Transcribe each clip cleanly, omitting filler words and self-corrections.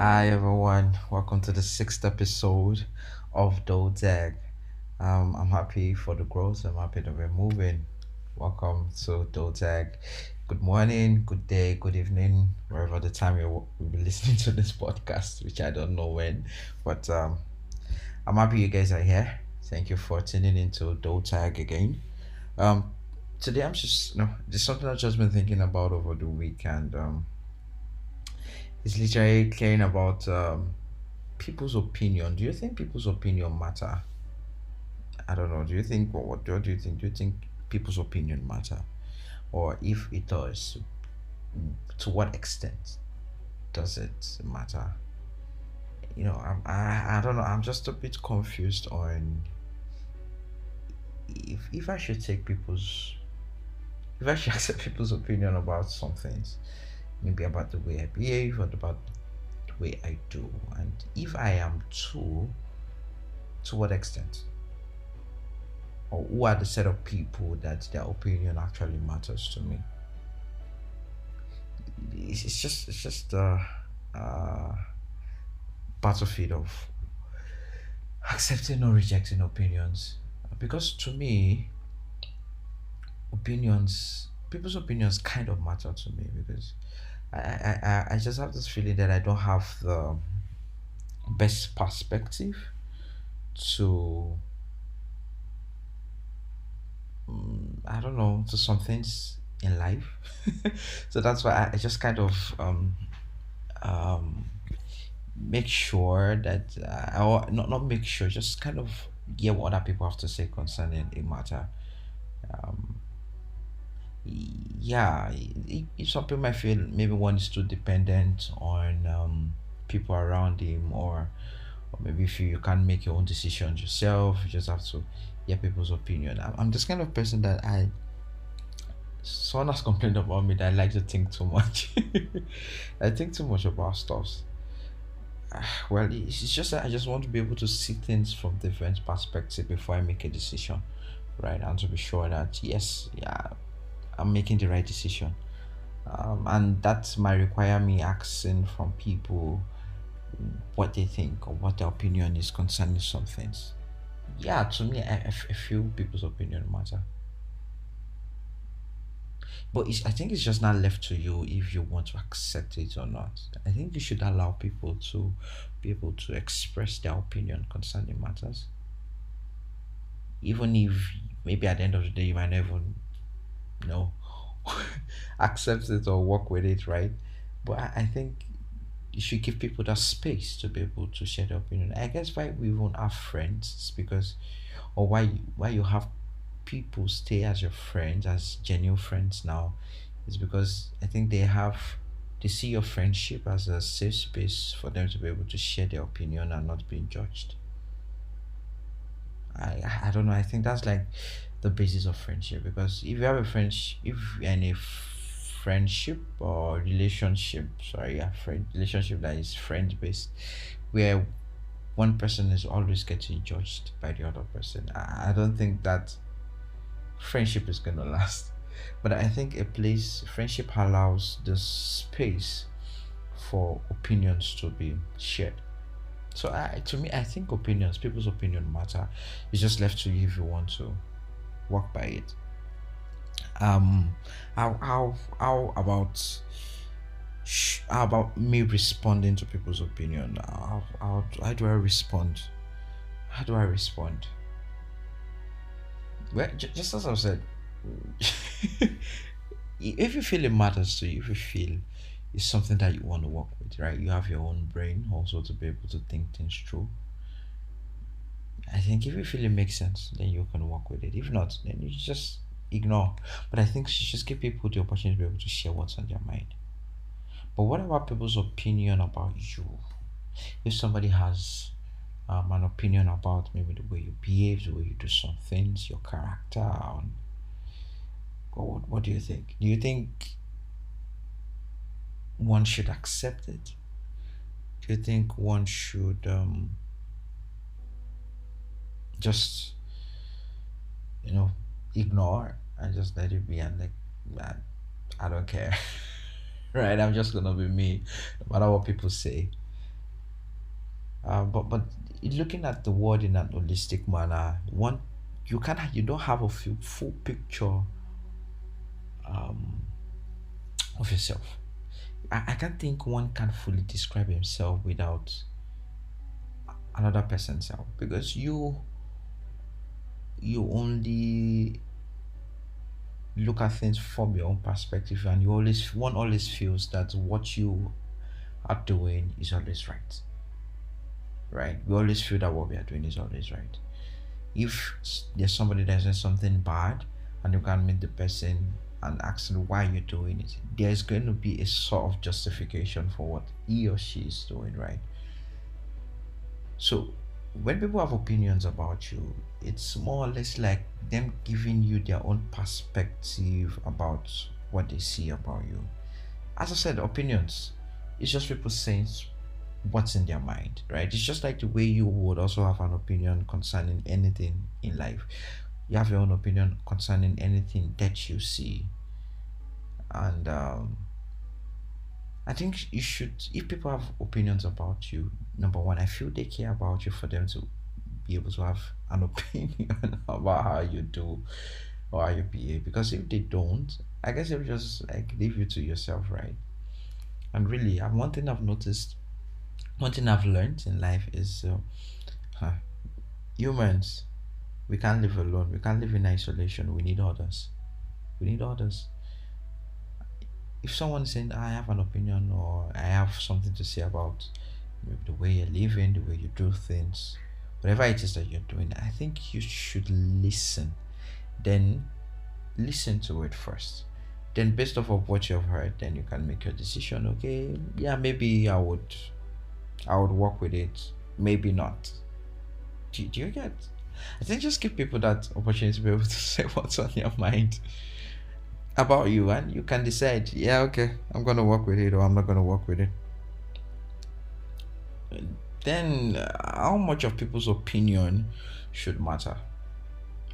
Hi everyone, welcome to the sixth episode of Dotag. I'm happy for the growth. I'm happy that we're moving. Welcome to Dotag. Good morning, good day, good evening, wherever the time you'll be listening to this podcast, which I don't know when, but I'm happy you guys are here. Thank you for tuning into Dotag again. Um, Today I'm just there's something I've just been thinking about over the weekend. It's literally caring about people's opinion. Do you think people's opinion matter? I don't know. Do you think what do you think? Do you think people's opinion matter? Or if it does, to what extent does it matter? I don't know. I'm just a bit confused on if I should take people's if I should accept people's opinion about some things, maybe about the way I behave or about the way I do, and if I am to what extent? Or who are the set of people that their opinion actually matters to me. It's just a battlefield of accepting or rejecting opinions, because to me people's opinions kind of matter to me, because I just have this feeling that I don't have the best perspective to I don't know, to some things in life. So that's why I just kind of um make sure that or not make sure, just kind of hear what other people have to say concerning a matter. um yeah, if some people might feel maybe one is too dependent on people around him, or maybe if you can't make your own decisions yourself, you just have to hear people's opinion. I'm this kind of person that I someone has complained about me that I like to think too much. I think too much about stuff. Well, it's just that I just want to be able to see things from different perspectives before I make a decision, right? And to be sure that yes, yeah, I'm making the right decision. And that might require me asking from people what they think or what their opinion is concerning some things. Yeah, to me, I feel people's opinion matter. But I think it's just not left to you if you want to accept it or not. I think you should allow people to be able to express their opinion concerning matters, even if maybe at the end of the day you might never know accept it or work with it, right? But I think you should give people that space to be able to share their opinion. I guess why we won't have friends is because, or why you have people stay as your friends, as genuine friends now, is because I think they see your friendship as a safe space for them to be able to share their opinion and not being judged. I don't know. I think that's like the basis of friendship, because if you have a friendship, if you're in a friendship or relationship, sorry, a friend relationship that is friend based, where one person is always getting judged by the other person, I don't think that friendship is gonna last. But I think a place friendship allows the space for opinions to be shared. So to me, I think people's opinion matter. It's just left to you if you want to walk by it. Um, how about how about me responding to people's opinion? How do I respond? How do I respond? Well, just as I said, if you feel it matters to you, if you feel it's something that you want to work with, right? You have your own brain also to be able to think things through. I think if you feel it makes sense, then you can work with it. If not, then you just ignore. But I think you should just give people the opportunity to be able to share what's on their mind. But what about people's opinion about you? If somebody has an opinion about maybe the way you behave, the way you do some things, your character, what do you think? Do you think one should accept it? Do you think one should just you know ignore and just let it be and like, man, I don't care. Right, I'm just gonna be me no matter what people say. But looking at the world in an holistic manner, one you don't have a full picture um, of yourself. I can't think one can fully describe himself without another person's self, because you only look at things from your own perspective, and one always feels that what you are doing is always right. We always feel that what we are doing is always right. If there's somebody that says something bad, and you can meet the person and ask them why you're doing it, there's going to be a sort of justification for what he or she is doing, right? So when people have opinions about you, it's more or less like them giving you their own perspective about what they see about you. As I said, opinions, it's just people saying what's in their mind, right? It's just like the way you would also have an opinion concerning anything in life. You have your own opinion concerning anything that you see. And I think you should, if people have opinions about you, number one, I feel they care about you for them to be able to have an opinion about how you do or how you behave. Because if they don't, I guess they'll just like leave you to yourself, right? And really, one thing I've noticed, one thing I've learned in life is huh, humans, we can't live alone. We can't live in isolation. We need others. We need others. If someone's saying, I have an opinion or I have something to say about the way you're living, the way you do things, whatever it is that you're doing, I think you should listen. Then listen to it first. Then based off of what you've heard, then you can make your decision. Okay, yeah, maybe I would work with it. Maybe not. Do you get? I think just give people that opportunity to be able to say what's on your mind about you, and you can decide, yeah, okay, I'm gonna work with it or I'm not gonna work with it. Then how much of people's opinion should matter?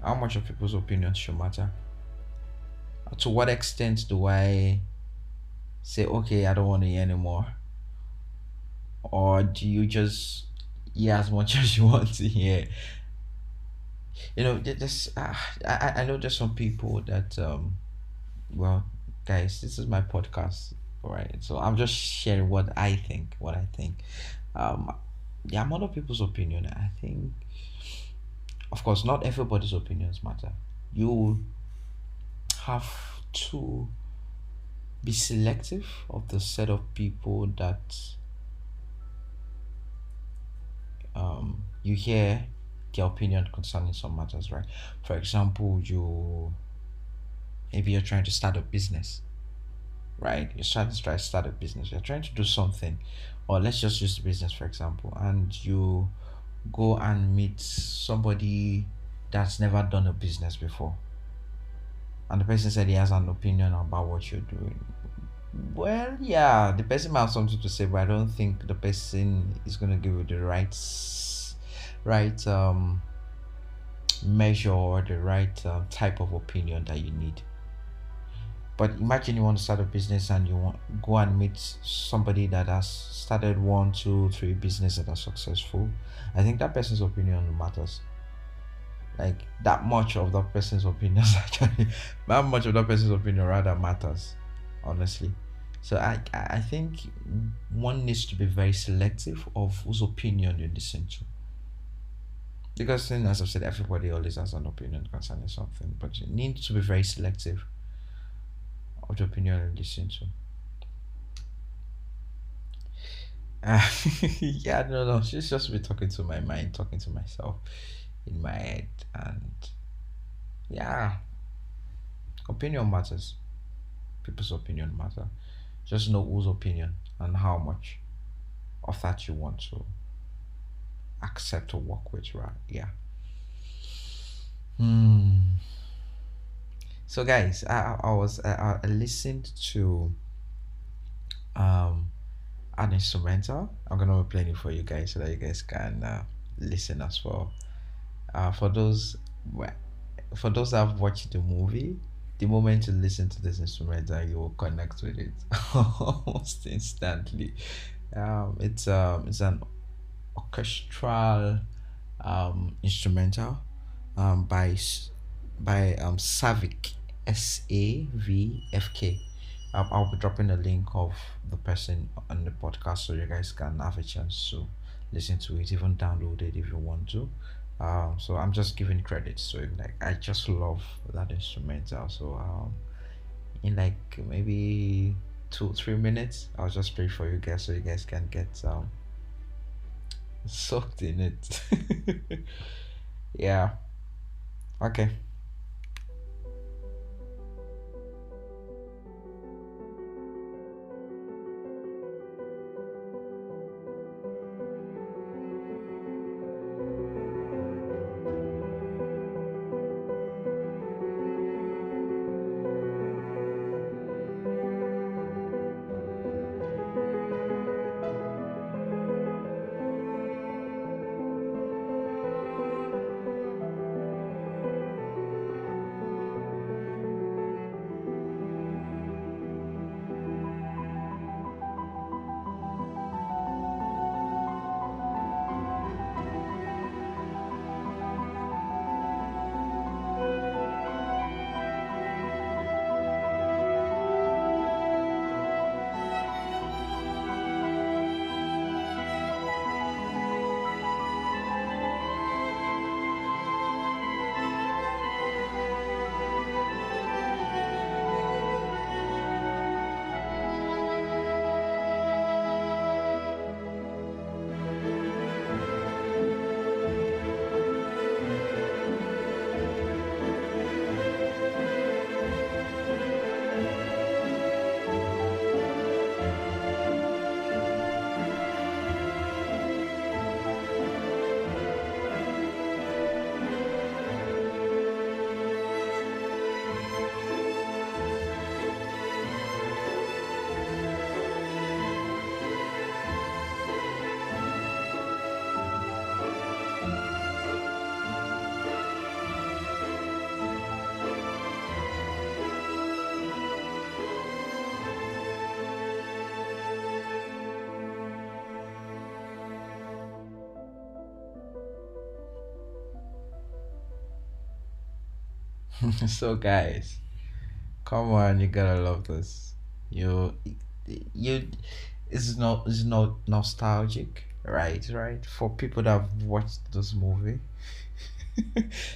How much of people's opinions should matter? To what extent do I say, okay, I don't want to hear anymore? Or do you just hear as much as you want to hear? I know there's some people that well, guys, this is my podcast, all right? So I'm just sharing what I think. Um, the amount of people's opinion, I think, of course, not everybody's opinions matter. You have to be selective of the set of people that you hear their opinion concerning some matters, right? For example, maybe you're trying to start a business, right? You're trying to start a business. You're trying to do something, or let's just use the business for example, and you go and meet somebody that's never done a business before, and the person said he has an opinion about what you're doing. Well, yeah, the person might have something to say, but I don't think the person is gonna give you the right measure or the right type of opinion that you need. But imagine you want to start a business and you want go and meet somebody that has started one, two, three business that are successful. I think that person's opinion matters. Like that much of that person's opinion actually, that much of that person's opinion rather matters, honestly. So I think one needs to be very selective of whose opinion you listen to. Because then, as I've said, everybody always has an opinion concerning something, but you need to be very selective of the opinion you listen to. Yeah, no, she's just be talking to my mind, talking to myself in my head, and yeah, opinion matters. People's opinion matter. Just know whose opinion and how much of that you want to accept or work with, right? Yeah. Hmm. So, guys, I listened to um an instrumental. I'm gonna be playing it for you guys so that you guys can listen as well. For those for those that have watched the movie, the moment you listen to this instrumental, you will connect with it almost instantly. It's an orchestral instrumental by Savik, Savfk. I'll be dropping a link of the person on the podcast so you guys can have a chance to listen to it, even download it if you want to. So I'm just giving credit. So like I just love that instrumental. So in like maybe 2 3 minutes, I'll just play for you guys so you guys can get soaked in it. Yeah. Okay. So guys, come on, you gotta love this. You, you, it's not nostalgic, right? Right, for people that have watched this movie,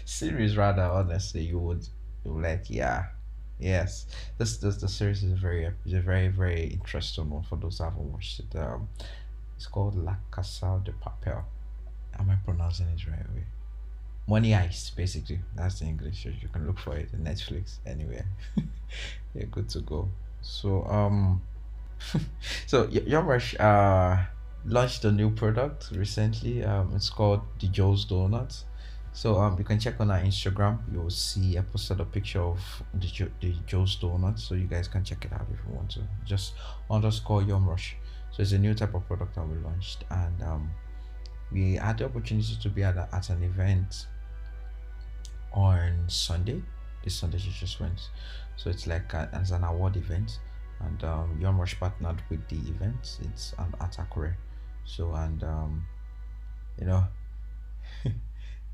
series rather. Honestly, you would like, yeah, yes. This the series is a very interesting one for those that haven't watched it. It's called La Casa de Papel. Am I pronouncing it right way? Money Heist, basically. That's the English. You can look for it on Netflix anywhere. You're good to go. So so YumRush launched a new product recently. It's called the Joe's Donuts. So you can check on our Instagram. You'll see I posted a picture of the Joe's Donuts, so you guys can check it out if you want to. Just underscore YumRush. So it's a new type of product that we launched, and we had the opportunity to be at an event on Sunday. This Sunday she just went. So it's like as an award event, and YumRush partnered with the event. It's at Akure. So and you know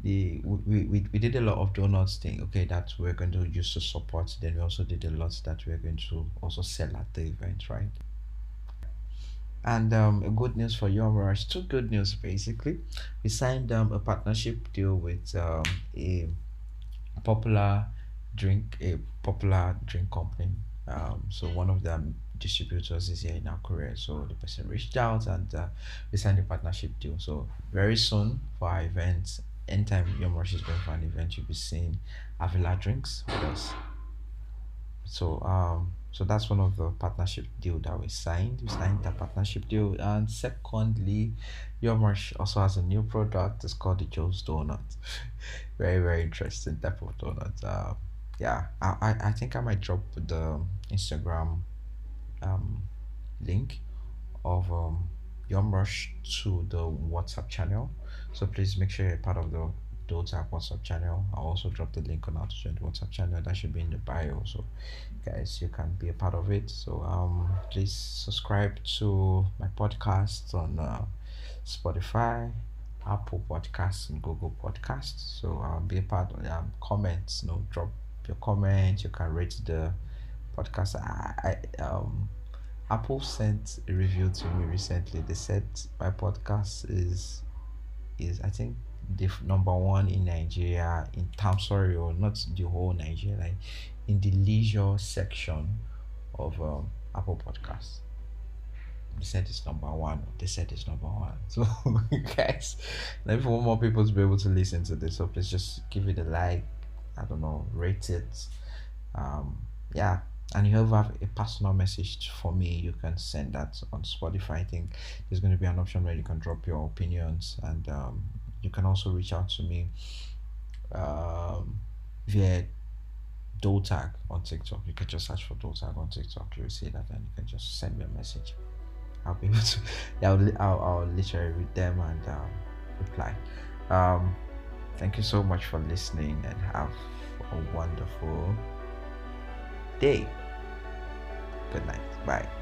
we did a lot of donuts thing. Okay, that we're going to use to support. Then we also did a lot that we're going to also sell at the event, right? And a good news for YumRush. Two good news basically. We signed a partnership deal with a popular popular drink company. So one of them distributors is here in our Korea. So the person reached out and we signed a partnership deal. So very soon for our events, anytime Yomosh is going for an event, you'll be seeing Avila drinks with us. So that's one of the partnership deal that we signed. We signed the partnership deal, and secondly, Yomosh also has a new product. It's called the Joe's Donut. Very interesting type of donut. Yeah, I think I might drop the Instagram um link of YumRush to the WhatsApp channel. So please make sure you're part of the Dota WhatsApp channel. I'll also drop the link on how to join the WhatsApp channel. That should be in the bio. So guys, you can be a part of it. So please subscribe to my podcast on Spotify, Apple Podcasts, and Google Podcasts. So be a part of comments. Drop your comments. You can rate the podcast. Apple sent a review to me recently. They said my podcast is I think the number one in Nigeria in terms, sorry, or not the whole Nigeria, like in the leisure section of Apple Podcasts. They said it's number one. They said it's number one. So guys, now if you want more people to be able to listen to this, so please just give it a like. I don't know, rate it. Um, yeah. And you ever have a personal message for me, you can send that on Spotify. I think there's going to be an option where you can drop your opinions, and you can also reach out to me via Dotag on TikTok. You can just search for Dotag on TikTok. You'll see that, and you can just send me a message. I'll be able to. Yeah, I'll literally read them and reply. Um, Thank you so much for listening, and have a wonderful day. Good night. Bye.